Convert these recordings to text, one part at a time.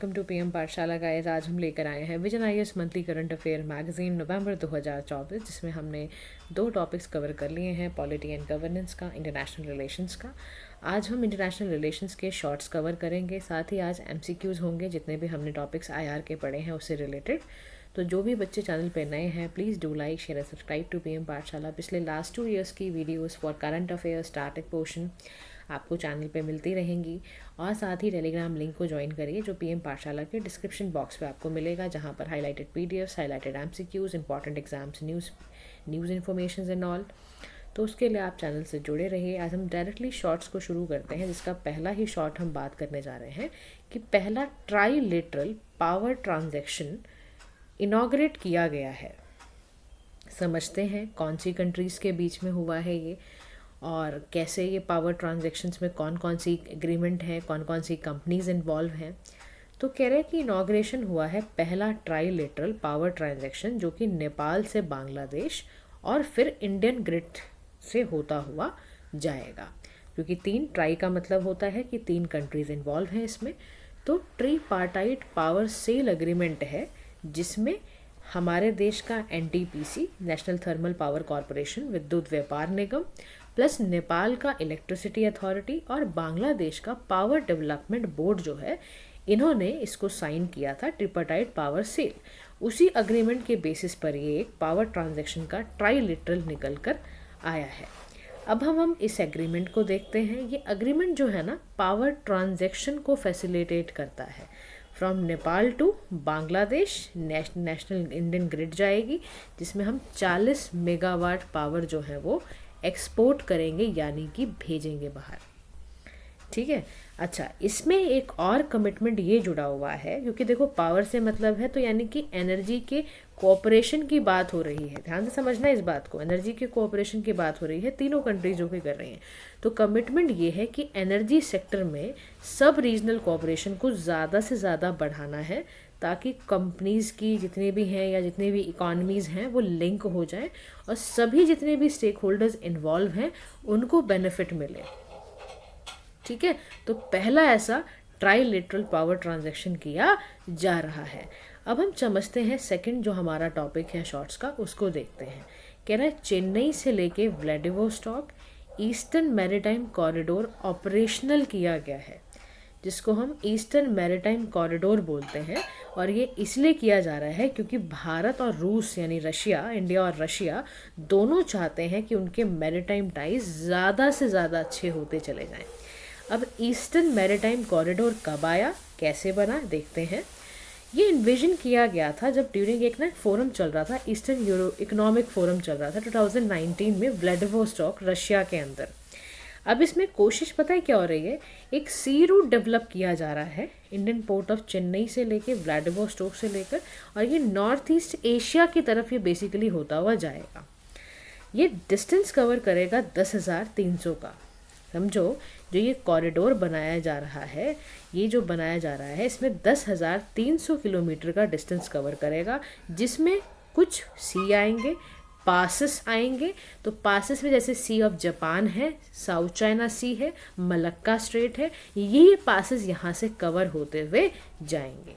Welcome to PM Pathshala guys. आज हम लेकर आए हैं vision IAS monthly current affair magazine November 2024, जिसमें हमने 2 टॉपिक्स कवर कर लिए हैं, पॉलिटी एंड गवर्नेंस का, इंटरनेशनल रिलेशंस का। आज हम इंटरनेशनल रिलेशंस के शॉर्ट्स कवर करेंगे, साथ ही आज एमसीक्यूज़ होंगे जितने भी हमने टॉपिक्स आईआर के पढ़े हैं उससे रिलेटेड। तो जो भी बच्चे चैनल पे नए हैं, please do like share and subscribe to PM Pathshala. पिछले लास्ट 2 ईयर्स की videos for current affair starting portion आपको चैनल पे मिलती रहेंगी, और साथ ही टेलीग्राम लिंक को ज्वाइन करिए जो पीएम पाठशाला के डिस्क्रिप्शन बॉक्स पे आपको मिलेगा, जहाँ पर highlighted PDFs, highlighted MCQs, important exams, news information and all. तो उसके लिए आप चैनल से जुड़े रहिए। आज हम डायरेक्टली शॉर्ट्स को शुरू करते हैं, जिसका पहला ही शॉर्ट हम बात करने जा रहे हैं कि पहला ट्राईलेटरल पावर ट्रांजैक्शन इनॉग्रेट किया गया है। समझते हैं कौन सी कंट्रीज़ के बीच में हुआ है ये, और कैसे ये पावर ट्रांजैक्शंस में कौन कौन सी एग्रीमेंट है, कौन कौन सी कंपनीज इन्वॉल्व हैं। तो कह रहे हैं कि इनॉग्रेशन हुआ है पहला ट्राईलेटरल पावर ट्रांजैक्शन, जो कि नेपाल से बांग्लादेश और फिर इंडियन ग्रिड से होता हुआ जाएगा, क्योंकि 3 ट्राई का मतलब होता है कि 3 कंट्रीज इन्वॉल्व हैं इसमें। तो ट्रीपार्टाइट पावर सेल एग्रीमेंट है, जिसमें हमारे देश का NTPC, national thermal power corporation, विद्युत व्यापार निगम, प्लस नेपाल का इलेक्ट्रिसिटी अथॉरिटी और बांग्लादेश का पावर डेवलपमेंट बोर्ड जो है, इन्होंने इसको साइन किया था, ट्रिपार्टाइट पावर सेल। उसी अग्रीमेंट के बेसिस पर ये एक पावर ट्रांजैक्शन का ट्राईलेटरल निकल कर आया है। अब हम इस एग्रीमेंट को देखते हैं। ये एग्रीमेंट जो है ना, पावर ट्रांजैक्शन को फैसिलिटेट करता है। From Nepal to Bangladesh national Indian grid जाएगी, जिसमें हम 40 मेगावाट पावर जो है वो एक्सपोर्ट करेंगे, यानी कि भेजेंगे बाहर। ठीक है। अच्छा, इसमें एक और कमिटमेंट ये जुड़ा हुआ है, क्योंकि देखो पावर से मतलब है तो यानी कि एनर्जी के कोऑपरेशन की बात हो रही है। ध्यान से समझना इस बात को, एनर्जी के कोऑपरेशन की बात हो रही है, तीनों कंट्रीज जो कि कर रही हैं। तो कमिटमेंट ये है कि एनर्जी सेक्टर में सब रीजनल कोऑपरेशन को ज़्यादा से ज़्यादा बढ़ाना है, ताकि कंपनीज़ की जितने भी हैं या जितने भी इकॉनमीज़ हैं वो लिंक हो जाएं, और सभी जितने भी स्टेक होल्डर्स इन्वॉल्व हैं उनको बेनिफिट मिले। ठीक है। तो पहला ऐसा ट्राईलेटरल पावर ट्रांजैक्शन किया जा रहा है। अब हम समझते हैं सेकंड जो हमारा टॉपिक है शॉर्ट्स का, उसको देखते हैं। कह रहा है चेन्नई से लेके Vladivostok eastern maritime corridor operational किया गया है, जिसको हम ईस्टर्न मैरीटाइम कॉरिडोर बोलते हैं। और ये इसलिए किया जा रहा है क्योंकि भारत और रूस, यानी रशिया, इंडिया और रशिया दोनों चाहते हैं कि उनके मैरीटाइम टाइज ज़्यादा से ज़्यादा अच्छे होते चले जाएं। अब ईस्टर्न मैरीटाइम कॉरिडोर कब आया, कैसे बना, देखते हैं। ये इन्विजन किया गया था जब ड्यूरिंग एक ना फोरम चल रहा था, ईस्टर्न यूरो इकोनॉमिक फोरम चल रहा था 2019 में व्लादिवोस्टॉक, रशिया के अंदर। अब इसमें कोशिश पता है क्या हो रही है, एक सी रूट डेवलप किया जा रहा है इंडियन पोर्ट ऑफ चेन्नई से लेके व्लादिवोस्टॉक से लेकर, और ये नॉर्थ ईस्ट एशिया की तरफ ये बेसिकली होता हुआ जाएगा। ये डिस्टेंस कवर करेगा 10,300 का। समझो, जो ये कॉरिडोर बनाया जा रहा है, ये जो बनाया जा रहा है, इसमें 10,300 किलोमीटर का डिस्टेंस कवर करेगा, जिसमें कुछ सी आएंगे, पासेस आएंगे। तो पासेस में जैसे सी ऑफ जापान है, साउथ चाइना सी है, मलक्का स्ट्रेट है, ये पासेस यहाँ से कवर होते हुए जाएंगे।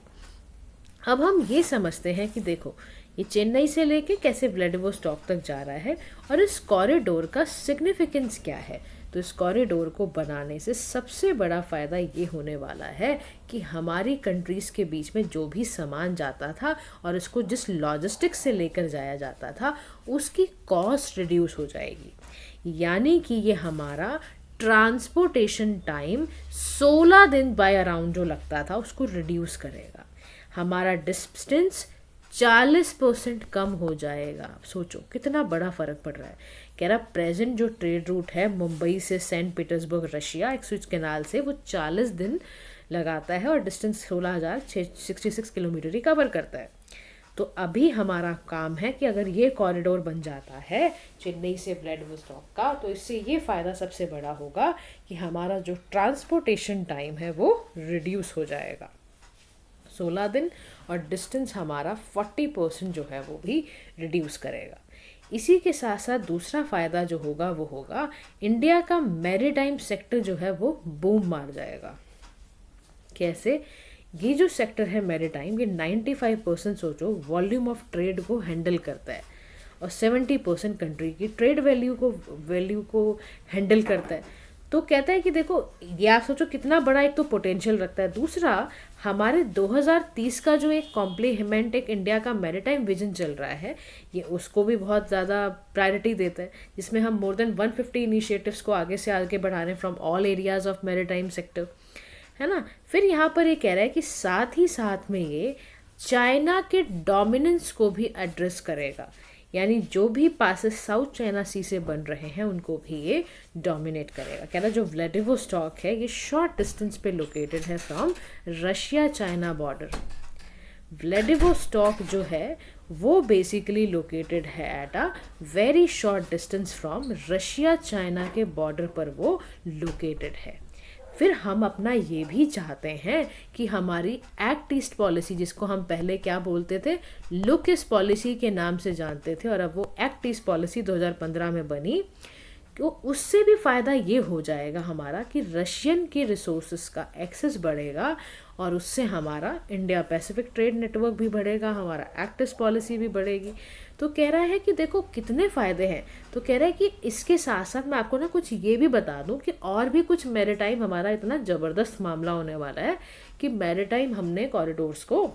अब हम ये समझते हैं कि देखो, ये चेन्नई से लेके कैसे व्लादिवोस्टॉक तक जा रहा है, और इस कॉरिडोर का सिग्निफिकेंस क्या है। तो इस कॉरिडोर को बनाने से सबसे बड़ा फ़ायदा ये होने वाला है कि हमारी कंट्रीज़ के बीच में जो भी सामान जाता था और इसको जिस लॉजिस्टिक्स से लेकर जाया जाता था, उसकी कॉस्ट रिड्यूस हो जाएगी। यानी कि ये हमारा ट्रांसपोर्टेशन टाइम 16 दिन बाय अराउंड जो लगता था उसको रिड्यूस करेगा। हमारा डिस्टेंस 40% कम हो जाएगा। सोचो कितना बड़ा फ़र्क पड़ रहा है। कह रहा प्रेजेंट जो ट्रेड रूट है मुंबई से सेंट पीटर्सबर्ग रशिया एक स्विच कैनाल से, वो 40 दिन लगाता है और डिस्टेंस 16,666 किलोमीटर ही कवर करता है। तो अभी हमारा काम है कि अगर ये कॉरिडोर बन जाता है चेन्नई से व्लादिवोस्टॉक का, तो इससे ये फ़ायदा सबसे बड़ा होगा कि हमारा जो ट्रांसपोर्टेशन टाइम है वो रिड्यूस हो जाएगा 16 दिन, और डिस्टेंस हमारा 40% जो है वो भी रिड्यूस करेगा। इसी के साथ साथ दूसरा फ़ायदा जो होगा वो होगा इंडिया का मैरीटाइम सेक्टर जो है वो बूम मार जाएगा। कैसे? ये जो सेक्टर है मैरीटाइम, ये 95% सोचो वॉल्यूम ऑफ ट्रेड को हैंडल करता है और 70% कंट्री की ट्रेड वैल्यू को हैंडल करता है। तो कहता है कि देखो, ये आप सोचो कितना बड़ा एक तो पोटेंशियल रखता है। दूसरा, हमारे 2030 का जो एक कॉम्प्लीमेंट एक इंडिया का मैरीटाइम विजन चल रहा है, ये उसको भी बहुत ज़्यादा प्रायोरिटी देता है, जिसमें हम मोर देन 150 इनिशिएटिव्स को आगे से आगे बढ़ा रहे हैं from all areas of maritime sector, है ना। फिर यहाँ पर ये कह रहा है कि साथ ही साथ में ये चाइना के डोमिनेंस को भी एड्रेस करेगा, यानी जो भी पासेस साउथ चाइना सी से बन रहे हैं उनको भी ये डोमिनेट करेगा। कह रहा जो व्लादिवोस्टॉक है ये शॉर्ट डिस्टेंस पे लोकेटेड है from Russia China border. Vladivostok जो है वो बेसिकली लोकेटेड है at a very short distance from Russia China के बॉर्डर पर वो लोकेटेड है। फिर हम अपना ये भी चाहते हैं कि हमारी एक्ट ईस्ट पॉलिसी, जिसको हम पहले क्या बोलते थे, लुक ईस्ट पॉलिसी के नाम से जानते थे, और अब वो एक्ट ईस्ट पॉलिसी 2015 में बनी, तो उससे भी फ़ायदा ये हो जाएगा हमारा कि रशियन के रिसोर्सेज का एक्सेस बढ़ेगा और उससे हमारा इंडिया पैसिफिक ट्रेड नेटवर्क भी बढ़ेगा, हमारा एक्ट ईस्ट पॉलिसी भी बढ़ेगी। तो कह रहा है कि देखो कितने फ़ायदे हैं। तो कह रहा है कि इसके साथ साथ मैं आपको ना कुछ ये भी बता दूं कि और भी कुछ मैरीटाइम हमारा इतना ज़बरदस्त मामला होने वाला है कि मैरीटाइम हमने कॉरिडोर्स को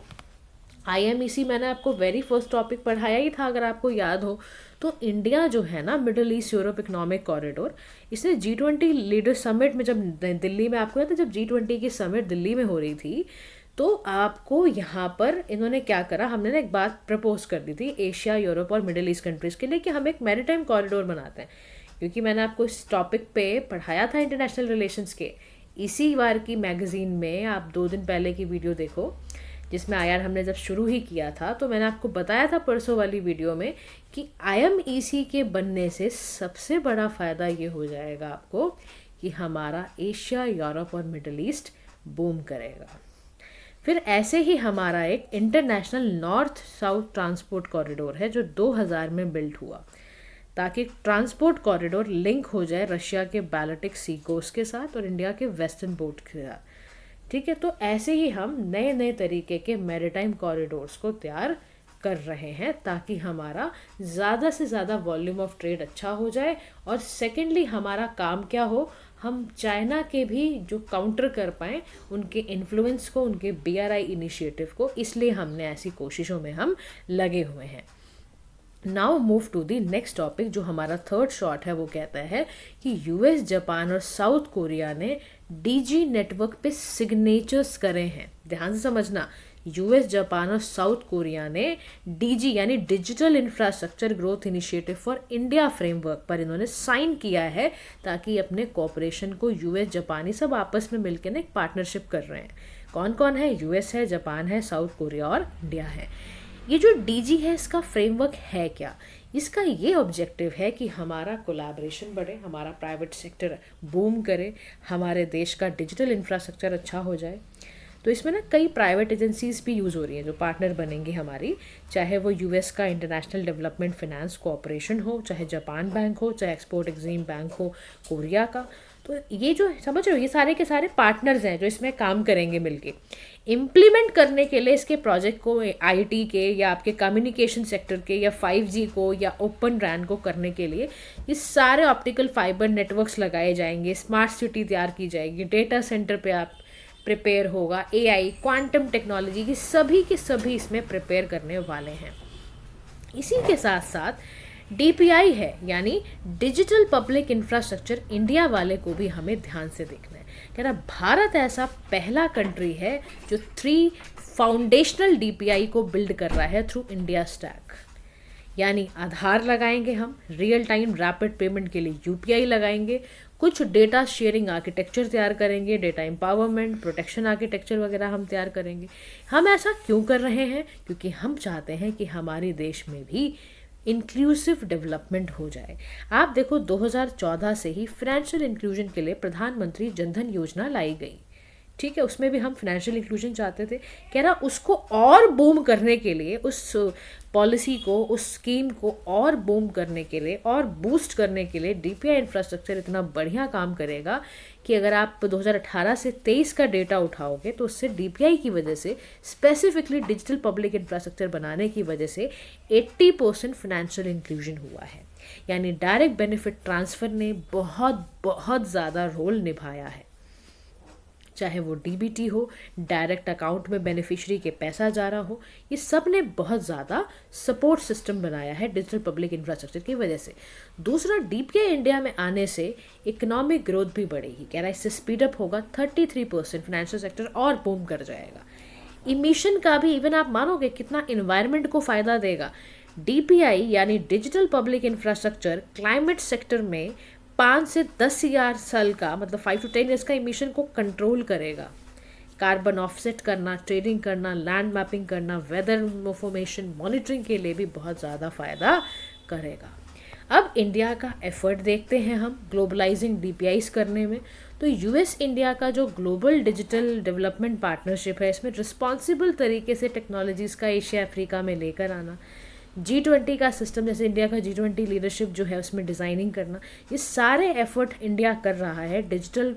IMEC मैंने आपको वेरी फर्स्ट टॉपिक पढ़ाया ही था अगर आपको याद हो। तो इंडिया जो है ना, middle east Europe economic corridor, इसने G20 लीडर समिट में, जब दिल्ली में, आपको याद है जब G20 की समिट दिल्ली में हो रही थी, तो आपको यहाँ पर इन्होंने क्या करा, हमने ना एक बात प्रपोज कर दी थी एशिया, यूरोप और मिडिल ईस्ट कंट्रीज़ के लिए कि हम एक मैरीटाइम कॉरिडोर बनाते हैं। क्योंकि मैंने आपको इस टॉपिक पे पढ़ाया था इंटरनेशनल रिलेशंस के इसी बार की मैगज़ीन में, आप 2 दिन पहले की वीडियो देखो जिसमें IR हमने जब शुरू ही किया था, तो मैंने आपको बताया था परसों वाली वीडियो में कि IMEC के बनने से सबसे बड़ा फ़ायदा ये हो जाएगा आपको कि हमारा एशिया, यूरोप और मिडिल ईस्ट बूम करेगा। फिर ऐसे ही हमारा एक international north south transport corridor है जो 2000 में बिल्ड हुआ, ताकि ट्रांसपोर्ट कॉरिडोर लिंक हो जाए रशिया के बाल्टिक सी कोस्ट के साथ और इंडिया के वेस्टर्न पोर्ट के साथ। ठीक है, तो ऐसे ही हम नए नए तरीके के मैरीटाइम कॉरिडोर्स को तैयार कर रहे हैं ताकि हमारा ज़्यादा से ज़्यादा वॉल्यूम ऑफ ट्रेड अच्छा हो जाए, और सेकेंडली हमारा काम क्या हो, हम चाइना के भी जो काउंटर कर पाएँ उनके इन्फ्लुएंस को, उनके BRI इनिशिएटिव को। इसलिए हमने ऐसी कोशिशों में हम लगे हुए हैं। Now move to the next topic, जो हमारा थर्ड शॉर्ट है। वो कहता है कि US, जापान और साउथ कोरिया ने DG नेटवर्क पे सिग्नेचर्स करे हैं। ध्यान से समझना, US, जापान और साउथ कोरिया ने DG यानी digital infrastructure growth initiative for India framework पर इन्होंने साइन किया है, ताकि अपने कॉपरेशन को US, जापान ही सब आपस में मिलकर ना एक पार्टनरशिप कर रहे हैं। कौन कौन है? US है, जापान है, साउथ कोरिया और इंडिया है। ये जो DG है इसका फ्रेमवर्क है क्या? इसका ये ऑब्जेक्टिव है कि हमारा कोलैबोरेशन बढ़े, हमारा प्राइवेट सेक्टर बूम करे, हमारे देश का डिजिटल इंफ्रास्ट्रक्चर अच्छा हो जाए। तो इसमें ना कई प्राइवेट एजेंसीज भी यूज़ हो रही हैं जो पार्टनर बनेंगी हमारी, चाहे वो US का इंटरनेशनल डेवलपमेंट फाइनेंस कोऑपरेशन हो, चाहे जापान बैंक हो, चाहे एक्सपोर्ट एक्सचेंज बैंक हो कोरिया का। तो ये जो समझ रहे हो, ये सारे के सारे पार्टनर्स हैं जो इसमें काम करेंगे मिलके। इम्प्लीमेंट करने के लिए इसके प्रोजेक्ट को IT के या आपके कम्युनिकेशन सेक्टर के या 5G को या ओपन रैन को करने के लिए ये सारे ऑप्टिकल फाइबर नेटवर्क्स लगाए जाएंगे, स्मार्ट सिटी तैयार की जाएगी, डेटा सेंटर पे आप प्रिपेयर होगा, AI, क्वांटम टेक्नोलॉजी की सभी के सभी इसमें प्रिपेयर करने वाले हैं। इसी के साथ साथ DPI है, यानी डिजिटल पब्लिक इंफ्रास्ट्रक्चर, इंडिया वाले को भी हमें ध्यान से देखना है। कह रहा भारत ऐसा पहला कंट्री है जो 3 फाउंडेशनल DPI को बिल्ड कर रहा है थ्रू इंडिया स्टैक। यानी आधार लगाएंगे हम, रियल टाइम रैपिड पेमेंट के लिए UPI लगाएंगे, कुछ डेटा शेयरिंग आर्किटेक्चर तैयार करेंगे, डेटा एम्पावरमेंट, प्रोटेक्शन आर्किटेक्चर वगैरह हम तैयार करेंगे। हम ऐसा क्यों कर रहे हैं? क्योंकि हम चाहते हैं कि हमारे देश में भी इंक्लूसिव डेवलपमेंट हो जाए। आप देखो 2014 से ही फाइनेंशियल इंक्लूजन के लिए प्रधानमंत्री जनधन योजना लाई गई। ठीक है, उसमें भी हम फाइनेंशियल इंक्लूजन चाहते थे। कह रहा उसको और बूम करने के लिए, उस पॉलिसी को, उस स्कीम को और बूम करने के लिए और बूस्ट करने के लिए डीपीआई इंफ्रास्ट्रक्चर इतना बढ़िया काम करेगा कि अगर आप 2018 से 23 का डेटा उठाओगे तो उससे डीपीआई की वजह से, स्पेसिफिकली डिजिटल पब्लिक इंफ्रास्ट्रक्चर बनाने की वजह से 80% फाइनेंशियल इंक्लूजन हुआ है। यानी डायरेक्ट बेनिफिट ट्रांसफ़र ने बहुत बहुत ज़्यादा रोल निभाया है। चाहे वो डीबीटी हो, डायरेक्ट अकाउंट में बेनिफिशियरी के पैसा जा रहा हो, ये सब ने बहुत ज़्यादा सपोर्ट सिस्टम बनाया है डिजिटल पब्लिक इंफ्रास्ट्रक्चर की वजह से। दूसरा, डीपीआई इंडिया में आने से इकोनॉमिक ग्रोथ भी बढ़ेगी। कह रहा है इससे स्पीडअप होगा, 33% फाइनेंशियल सेक्टर और बूम कर जाएगा। इमिशन का भी इवन आप मानोगे कितना इन्वायरमेंट को फ़ायदा देगा। डीपीआई यानी digital public infrastructure climate sector में 5 से 10 हजार साल का, मतलब 5 to 10 ईयर्स का इमिशन को कंट्रोल करेगा। कार्बन ऑफसेट करना, ट्रेडिंग करना, लैंड मैपिंग करना, वेदर इंफॉर्मेशन मॉनिटरिंग के लिए भी बहुत ज़्यादा फ़ायदा करेगा। अब इंडिया का एफर्ट देखते हैं हम ग्लोबलाइजिंग डीपीआईस करने में। तो यूएस इंडिया का जो ग्लोबल डिजिटल डेवलपमेंट पार्टनरशिप है, इसमें रिस्पॉन्सिबल तरीके से टेक्नोलॉजीज़ का एशिया अफ्रीका में लेकर आना, G20 का सिस्टम, जैसे इंडिया का G20 लीडरशिप जो है उसमें डिज़ाइनिंग करना, ये सारे एफर्ट इंडिया कर रहा है डिजिटल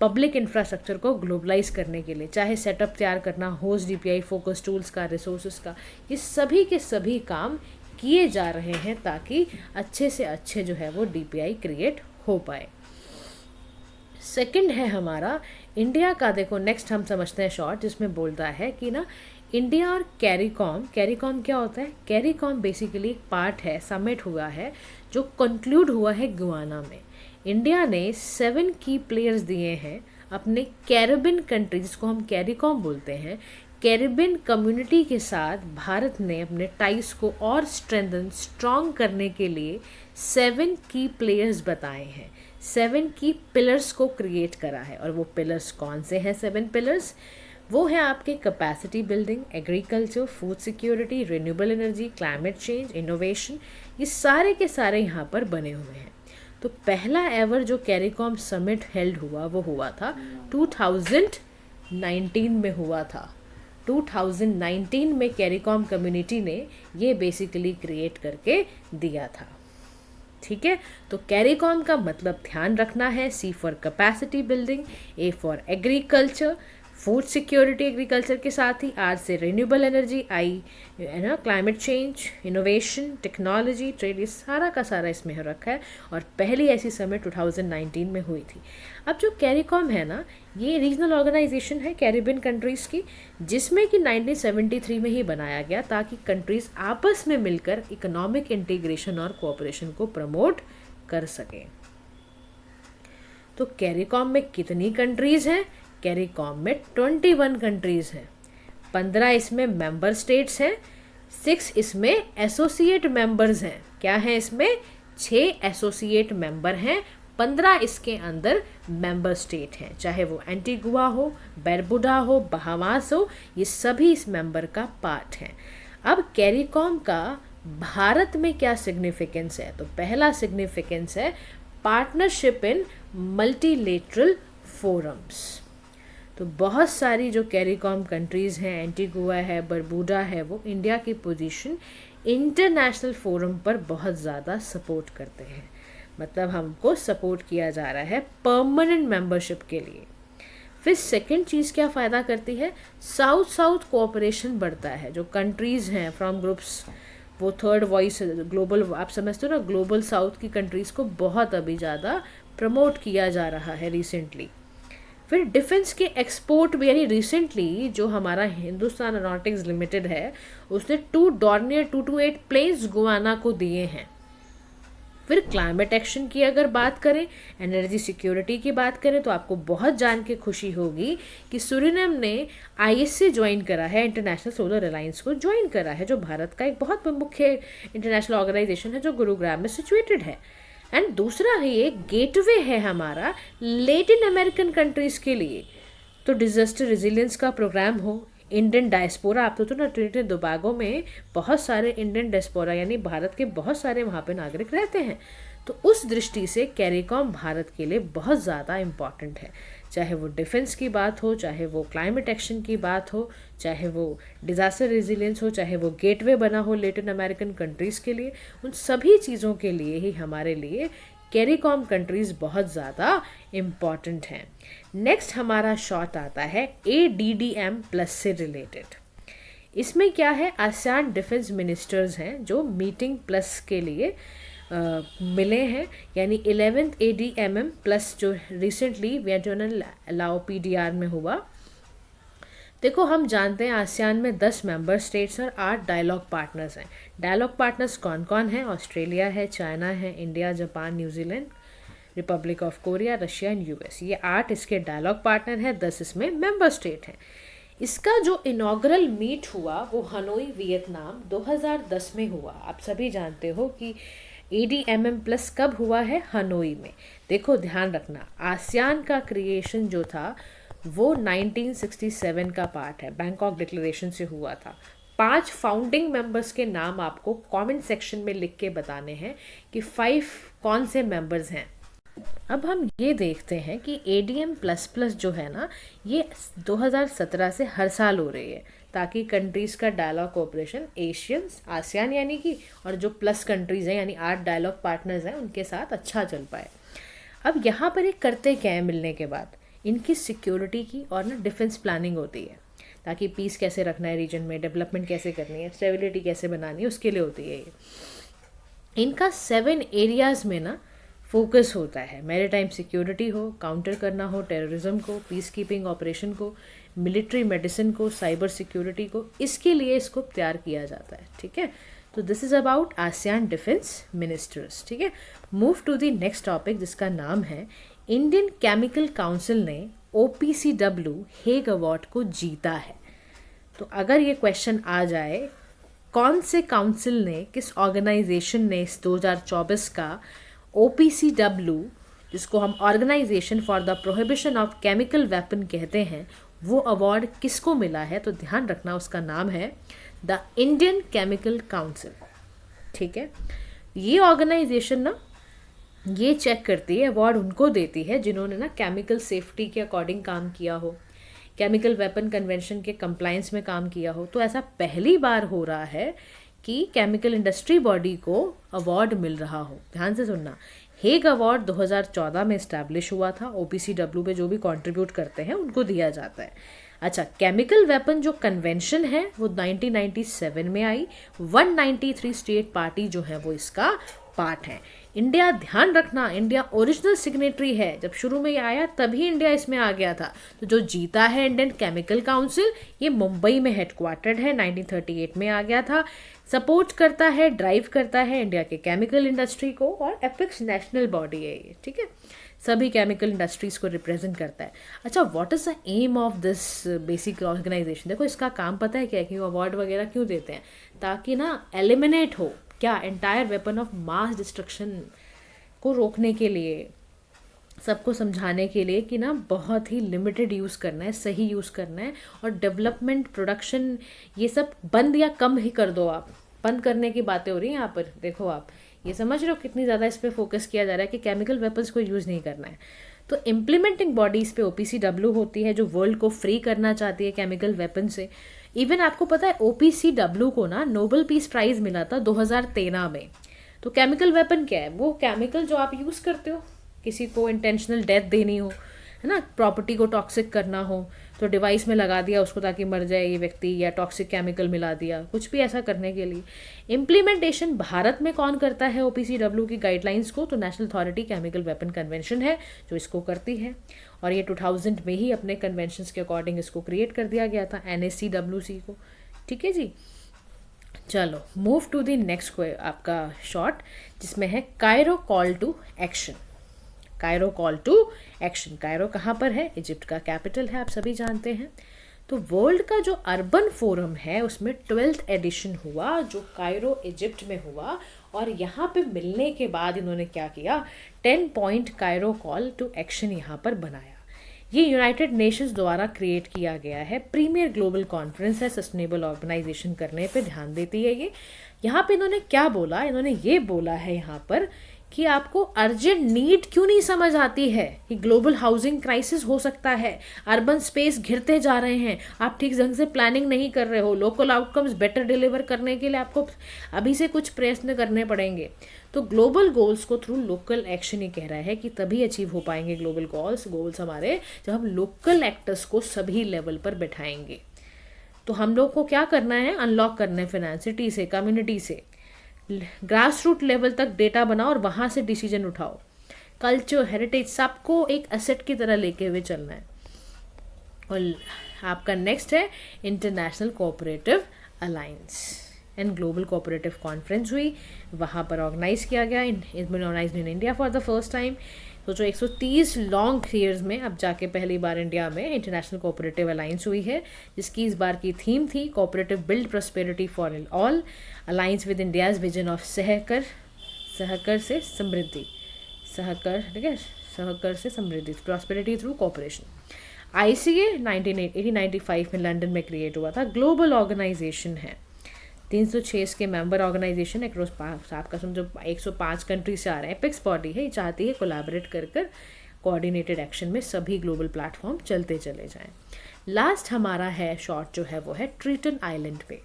पब्लिक इंफ्रास्ट्रक्चर को ग्लोबलाइज करने के लिए। चाहे सेटअप तैयार करना, होस्ट डीपीआई, फोकस टूल्स का, रिसोर्सेज का, ये सभी के सभी काम किए जा रहे हैं ताकि अच्छे से अच्छे जो है वो डीपीआई क्रिएट हो पाए। सेकंड है हमारा इंडिया का, देखो नेक्स्ट हम समझते हैं शॉर्ट, जिसमें बोलता है कि ना इंडिया और कैरिकॉम क्या होता है। कैरिकॉम बेसिकली एक पार्ट है, समिट हुआ है जो कंक्लूड हुआ है गुयाना में। इंडिया ने 7 की प्लेयर्स दिए हैं अपने कैरिबियन कंट्री, जिसको हम कैरिकॉम बोलते हैं, कैरिबियन कम्युनिटी के साथ भारत ने अपने टाइज को और स्ट्रॉन्ग करने के लिए 7 की प्लेयर्स बताए हैं, 7 की पिलर्स को क्रिएट करा है। और वो पिलर्स कौन से हैं? 7 पिलर्स वो है आपके capacity building, agriculture, food security, renewable energy, climate change, innovation, ये सारे के सारे यहाँ पर बने हुए हैं। तो पहला एवर जो कैरिकॉम समिट हेल्ड हुआ वो हुआ था 2019 में हुआ था। 2019 में कैरिकॉम कम्युनिटी ने ये बेसिकली क्रिएट करके दिया था। ठीक है, तो कैरिकॉम का मतलब ध्यान रखना है, C for capacity building, A for agriculture, food security agriculture के साथ ही, R से रिन्यूएबल एनर्जी, I है ना climate change, innovation, technology, trade, ये सारा का सारा इसमें हो रखा है। और पहली ऐसी समिट 2019 में हुई थी। अब जो कैरिकॉम है ना, ये रीजनल ऑर्गेनाइजेशन है कैरिबियन कंट्रीज़ की, जिसमें कि 1973 में ही बनाया गया ताकि कंट्रीज़ आपस में मिलकर इकोनॉमिक इंटीग्रेशन और कोऑपरेशन को प्रमोट कर सकें। तो कैरिकॉम में कितनी कंट्रीज़ हैं? कैरिकॉम में 21 कंट्रीज़ हैं, 15 इसमें मेंबर स्टेट्स हैं, 6 इसमें एसोसिएट मेंबर्स हैं। क्या है इसमें? 6 एसोसिएट मेंबर हैं, 15 इसके अंदर मेंबर स्टेट हैं। चाहे वो एंटीगुआ हो, बरबुडा हो, बहामास हो, ये सभी इस मेंबर का पार्ट हैं। अब कैरिकॉम का भारत में क्या सिग्निफिकेंस है? तो पहला सिग्निफिकेंस है पार्टनरशिप इन मल्टीलेटरल फोरम्स। तो बहुत सारी जो कैरिकॉम कंट्रीज़ हैं, एंटीगुआ है, बरबुडा है, वो इंडिया की पोजीशन इंटरनेशनल फोरम पर बहुत ज़्यादा सपोर्ट करते हैं। मतलब हमको सपोर्ट किया जा रहा है परमानेंट मेंबरशिप के लिए। फिर सेकंड चीज़ क्या फ़ायदा करती है? साउथ साउथ कोऑपरेशन बढ़ता है। जो कंट्रीज़ हैं फ्रॉम ग्रुप्स, वो थर्ड वॉइस ग्लोबल, आप समझते हो ना, ग्लोबल साउथ की कंट्रीज़ को बहुत अभी ज़्यादा प्रमोट किया जा रहा है रिसेंटली। फिर डिफेंस के एक्सपोर्ट भी, यानी रिसेंटली जो हमारा हिंदुस्तान एरोनॉटिक्स लिमिटेड है उसने 2 डॉर्नियर 228 प्लेन्स गुयाना को दिए हैं। फिर क्लाइमेट एक्शन की अगर बात करें, एनर्जी सिक्योरिटी की बात करें, तो आपको बहुत जान के खुशी होगी कि सूरीनाम ने ISA ज्वाइन करा है, इंटरनेशनल सोलर अलायंस को ज्वाइन करा है, जो भारत का एक बहुत मुख्य इंटरनेशनल ऑर्गेनाइजेशन है जो गुरुग्राम में सिचुएटेड है। एंड दूसरा है ये गेटवे है हमारा लैटिन अमेरिकन कंट्रीज़ के लिए। तो डिज़ास्टर रेजिलियंस का प्रोग्राम हो, इंडियन डायस्पोरा, आप तो ना ट्रिनिडेड एंड टोबैगो में बहुत सारे इंडियन डायस्पोरा यानी भारत के बहुत सारे वहाँ पे नागरिक रहते हैं। तो उस दृष्टि से कैरिकॉम भारत के लिए बहुत ज़्यादा इम्पॉर्टेंट है, चाहे वो डिफेंस की बात हो, चाहे वो क्लाइमेट एक्शन की बात हो, चाहे वो डिज़ास्टर रेजिलियंस हो, चाहे वो गेटवे बना हो लेटिन अमेरिकन कंट्रीज़ के लिए। उन सभी चीज़ों के लिए ही हमारे लिए कैरिकॉम कंट्रीज़ बहुत ज़्यादा इम्पॉर्टेंट हैं। नेक्स्ट हमारा शॉट आता है ADDM+ से रिलेटेड। इसमें क्या है, आसियान डिफेंस मिनिस्टर्स हैं जो मीटिंग प्लस के लिए मिले हैं, यानी 11th ADMM+ जो रिसेंटली वियतनाम लाओ PDR में हुआ। देखो, हम जानते हैं आसियान में 10 मेंबर स्टेट्स और 8 डायलॉग पार्टनर्स हैं। डायलॉग पार्टनर्स कौन कौन हैं? ऑस्ट्रेलिया है, चाइना है, India, Japan, New Zealand, Republic of Korea, Russia and US। ये 8 इसके डायलॉग पार्टनर हैं, 10 इसमें मेंबर स्टेट हैं। इसका जो इनॉग्रल मीट हुआ वो हनोई वियतनाम 2010 में हुआ। आप सभी जानते हो कि ADMM+ कब हुआ है? हनोई में। देखो ध्यान रखना, आसियान का क्रिएशन जो था वो 1967 का पार्ट है, बैंकॉक डिक्लेरेशन से हुआ था। 5 फाउंडिंग मेंबर्स के नाम आपको कमेंट सेक्शन में लिख के बताने हैं कि 5 कौन से मेंबर्स हैं। अब हम ये देखते हैं कि ADM++ जो है ना, ये 2017 से हर साल हो रही है, ताकि कंट्रीज़ का डायलॉग कोऑपरेशन एशियंस आसियान यानी कि और जो प्लस कंट्रीज़ हैं यानी 8 डायलॉग पार्टनर्स हैं उनके साथ अच्छा चल पाए। अब यहाँ पर एक करते क्या है, मिलने के बाद इनकी सिक्योरिटी की और ना डिफेंस प्लानिंग होती है, ताकि पीस कैसे रखना है रीजन में, डेवलपमेंट कैसे करनी है, स्टेबिलिटी कैसे बनानी है, उसके लिए होती है ये। इनका 7 एरियाज़ में ना फोकस होता है। मैरीटाइम सिक्योरिटी हो, काउंटर करना हो टेररिज्म को, पीस कीपिंग ऑपरेशन को, मिलिट्री मेडिसिन को, साइबर सिक्योरिटी को, इसके लिए इसको तैयार किया जाता है। ठीक है, तो this is about ASEAN defence ministers. ठीक है, move to the next topic जिसका नाम है इंडियन केमिकल काउंसिल ने OPCW हेग अवार्ड को जीता है। तो अगर ये क्वेश्चन आ जाए, कौन से काउंसिल ने, किस ऑर्गेनाइजेशन ने इस 2024 का OPCW, जिसको हम organization for the prohibition of chemical weapon कहते हैं, वो अवार्ड किसको मिला है? तो ध्यान रखना, उसका नाम है द इंडियन केमिकल काउंसिल। ठीक है, ये ऑर्गेनाइजेशन ना ये चेक करती है, अवार्ड उनको देती है जिन्होंने ना केमिकल सेफ्टी के अकॉर्डिंग काम किया हो, केमिकल वेपन कन्वेंशन के कंप्लायंस में काम किया हो। तो ऐसा पहली बार हो रहा है कि केमिकल इंडस्ट्री बॉडी को अवार्ड मिल रहा हो। ध्यान से सुनना, हेग अवार्ड 2014 में इस्टेब्लिश हुआ था। OPCW पे जो भी कंट्रीब्यूट करते हैं उनको दिया जाता है। अच्छा, केमिकल वेपन जो कन्वेंशन है वो 1997 में आई। 193 स्टेट पार्टी जो है वो इसका पार्ट है। इंडिया, ध्यान रखना, इंडिया ओरिजिनल सिग्नेटरी है। जब शुरू में ये आया तभी इंडिया इसमें आ गया था। तो जो जीता है इंडियन केमिकल काउंसिल, ये मुंबई में हेडक्वार्टर्ड है, 1938 में आ गया था। सपोर्ट करता है, ड्राइव करता है इंडिया के केमिकल इंडस्ट्री को, और एपिक्स नेशनल बॉडी है ये। ठीक है, सभी केमिकल इंडस्ट्रीज को रिप्रेजेंट करता है। अच्छा, what is the aim of this basic organization? देखो, इसका काम पता है क्या है, कि अवार्ड वगैरह क्यों देते हैं? ताकि ना एलिमिनेट हो क्या, entire weapon of mass destruction को रोकने के लिए, सबको समझाने के लिए कि ना बहुत ही लिमिटेड यूज़ करना है, सही यूज़ करना है, और डेवलपमेंट, प्रोडक्शन, ये सब बंद या कम ही कर दो। आप बंद करने की बातें हो रही हैं यहाँ पर। देखो, आप ये समझ रहे हो कितनी ज़्यादा इस पर फोकस किया जा रहा है कि केमिकल वेपन्स को यूज़ नहीं करना है। तो इम्प्लीमेंटिंग बॉडी इस पे OPCW होती है, जो वर्ल्ड को फ्री करना चाहती है केमिकल वेपन से। इवन आपको पता है OPCW को ना नोबेल पीस प्राइज़ मिला था 2013 में। तो केमिकल वेपन क्या है? वो केमिकल जो आप यूज़ करते हो, किसी को इंटेंशनल डेथ देनी हो, है ना, प्रॉपर्टी को टॉक्सिक करना हो, तो डिवाइस में लगा दिया उसको ताकि मर जाए ये व्यक्ति, या टॉक्सिक केमिकल मिला दिया, कुछ भी ऐसा करने के लिए। इम्प्लीमेंटेशन भारत में कौन करता है OPCW की गाइडलाइंस को? तो national authority chemical weapon convention है जो इसको करती है, और ये 2000 में ही अपने कन्वेंशंस के अकॉर्डिंग इसको क्रिएट कर दिया गया था, NACWC को। ठीक है जी, चलो मूव टू द नेक्स्ट आपका शॉर्ट, जिसमें है Cairo call to action. Cairo call to action, Cairo कहाँ पर है? इजिप्ट का कैपिटल है, आप सभी जानते हैं। तो वर्ल्ड का जो अर्बन फोरम है उसमें 12th एडिशन हुआ, जो कायरो इजिप्ट में हुआ, और यहाँ पे मिलने के बाद इन्होंने क्या किया, 10 point Cairo call to action यहाँ पर बनाया। ये यूनाइटेड नेशंस द्वारा क्रिएट किया गया है, प्रीमियर ग्लोबल कॉन्फ्रेंस है, सस्टेनेबल ऑर्गेनाइजेशन करने पे ध्यान देती है ये। यहाँ पे इन्होंने क्या बोला? इन्होंने ये बोला है यहाँ पर कि आपको अर्जेंट नीड क्यों नहीं समझ आती है कि ग्लोबल हाउसिंग क्राइसिस हो सकता है, अर्बन स्पेस घिरते जा रहे हैं, आप ठीक ढंग से प्लानिंग नहीं कर रहे हो, लोकल आउटकम्स बेटर डिलीवर करने के लिए आपको अभी से कुछ प्रयत्न करने पड़ेंगे। तो ग्लोबल गोल्स को थ्रू लोकल एक्शन ही कह रहा है कि तभी अचीव हो पाएंगे ग्लोबल गोल्स हमारे, जब हम लोकल एक्टर्स को सभी लेवल पर बैठाएंगे। तो हम लोग को क्या करना है, अनलॉक करना है फाइनेंस सिटी से, कम्युनिटी से, ग्रास रूट लेवल तक डेटा बनाओ और वहाँ से डिसीजन उठाओ। कल्चर, हेरिटेज सबको एक एसेट की तरह लेके हुए चलना है। और आपका नेक्स्ट है international cooperative alliance and global cooperative conference हुई, वहाँ पर ऑर्गेनाइज किया गया, it's been organized in India for the first time. तो जो 130 लॉन्ग ईयर्स में अब जाके पहली बार इंडिया में इंटरनेशनल कोऑपरेटिव अलायंस हुई है, जिसकी इस बार की थीम थी cooperative build prosperity for all, alliance with India's vision of सहकर से समृद्धि, सहकर, ठीक है, सहकर से समृद्धि, प्रॉस्पेरिटी थ्रू कोऑपरेशन। ICA 1995 में लंदन में क्रिएट हुआ था, ग्लोबल ऑर्गेनाइजेशन है, 306 इसके मेंबर ऑर्गेनाइजेशन एक्रॉस आपका समझो 105 कंट्री से आ रहे हैं। एपेक्स बॉडी है, ये चाहती है कोलैबोरेट कर कोऑर्डिनेटेड एक्शन में सभी ग्लोबल प्लेटफॉर्म चलते चले जाएं। लास्ट हमारा है शॉर्ट जो है वो है ट्रीटन आइलैंड पे।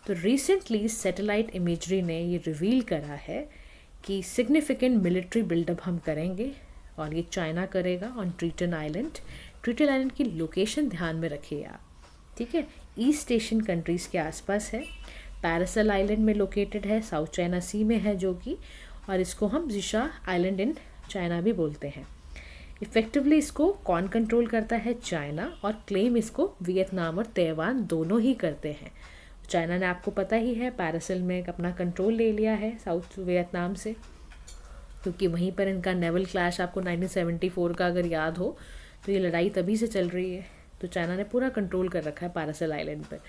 तो रिसेंटली सैटेलाइट इमेजरी ने ये रिवील करा है कि सिग्निफिकेंट मिलिट्री बिल्डअप हम करेंगे और ये चाइना करेगा ऑन ट्रीटन आइलैंड। ट्रीटन आइलैंड की लोकेशन ध्यान में रखिए आप, ठीक है, ईस्ट एशियन कंट्रीज़ के आसपास है, पैरासल आइलैंड में लोकेटेड है, साउथ चाइना सी में है जो कि, और इसको हम जिशा आइलैंड इन चाइना भी बोलते हैं। इफ़ेक्टिवली इसको कौन कंट्रोल करता है, चाइना, और क्लेम इसको वियतनाम और ताइवान दोनों ही करते हैं। चाइना ने आपको पता ही है पैरासल में अपना कंट्रोल ले लिया है साउथ वियतनाम से, क्योंकि वहीं पर इनका नेवल क्लैश आपको 1974 का अगर याद हो तो ये लड़ाई तभी से चल रही है। तो चाइना ने पूरा कंट्रोल कर रखा है पैरासल आइलैंड पर,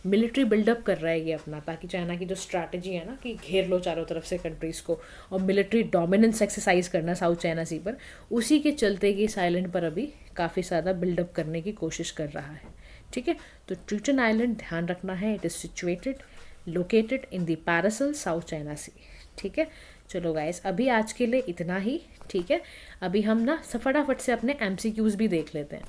मिलिट्री बिल्डअप कर रहा है ये अपना, ताकि चाइना की जो स्ट्रैटेजी है ना कि घेर लो चारों तरफ से कंट्रीज़ को और मिलिट्री डोमिनेंस एक्सरसाइज करना साउथ चाइना सी पर, उसी के चलते ये इस आइलैंड पर अभी काफ़ी ज़्यादा बिल्डअप करने की कोशिश कर रहा है, ठीक है। तो ट्रीटन आइलैंड ध्यान रखना है, it is situated located in the Paracel South China Sea, ठीक है। चलो गाइस, अभी आज के लिए इतना ही, ठीक है। अभी हम ना फटाफट से अपने MCQs भी देख लेते हैं।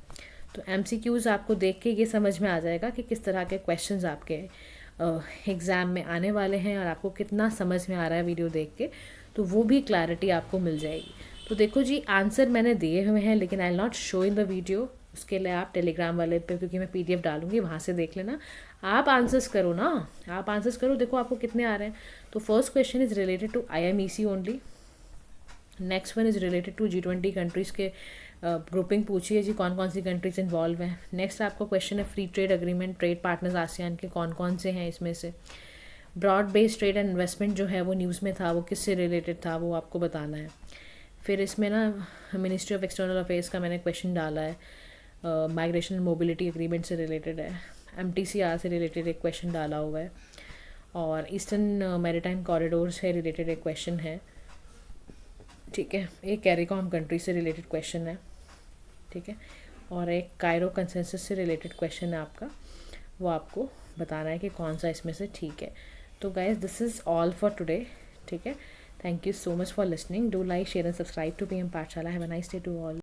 तो MCQs आपको देख के ये समझ में आ जाएगा कि किस तरह के क्वेश्चंस आपके एग्ज़ाम में आने वाले हैं और आपको कितना समझ में आ रहा है वीडियो देख के, तो वो भी क्लैरिटी आपको मिल जाएगी। तो देखो जी, आंसर मैंने दिए हुए हैं लेकिन I will not show in the video, उसके लिए आप टेलीग्राम वाले पे, क्योंकि मैं PDF डालूंगी, वहाँ से देख लेना। आप आंसर्स करो ना, आप आंसर्स करो, देखो आपको कितने आ रहे हैं। तो first question is related to IMEC only, next one is related to G20 countries के ग्रुपिंग पूछी है जी, कौन कौन सी कंट्रीज इन्वॉल्व हैं। नेक्स्ट आपका क्वेश्चन है free trade agreement, trade partners ASEAN के कौन कौन से हैं इसमें से। Broad based trade and investment जो है वो न्यूज़ में था, वो किससे रिलेटेड था वो आपको बताना है। फिर इसमें ना मिनिस्ट्री ऑफ एक्सटर्नल अफेयर्स का मैंने क्वेश्चन डाला है, माइग्रेशन एंड मोबिलिटी एग्रीमेंट से रिलेटेड है। MTCR से रिलेटेड एक क्वेश्चन डाला हुआ है, और ईस्टर्न मैरीटाइम कॉरिडोर से रिलेटेड एक क्वेश्चन है, ठीक है। एक कैरिकॉम कंट्री से रिलेटेड क्वेश्चन है, ठीक है, और एक कायरो कंसेंसस से रिलेटेड क्वेश्चन है आपका, वो आपको बताना है कि कौन सा इसमें से ठीक है। तो guys, this is all for today, ठीक है। Thank you so much for listening, do like share and subscribe to PM Pathshala. Have a nice day to all.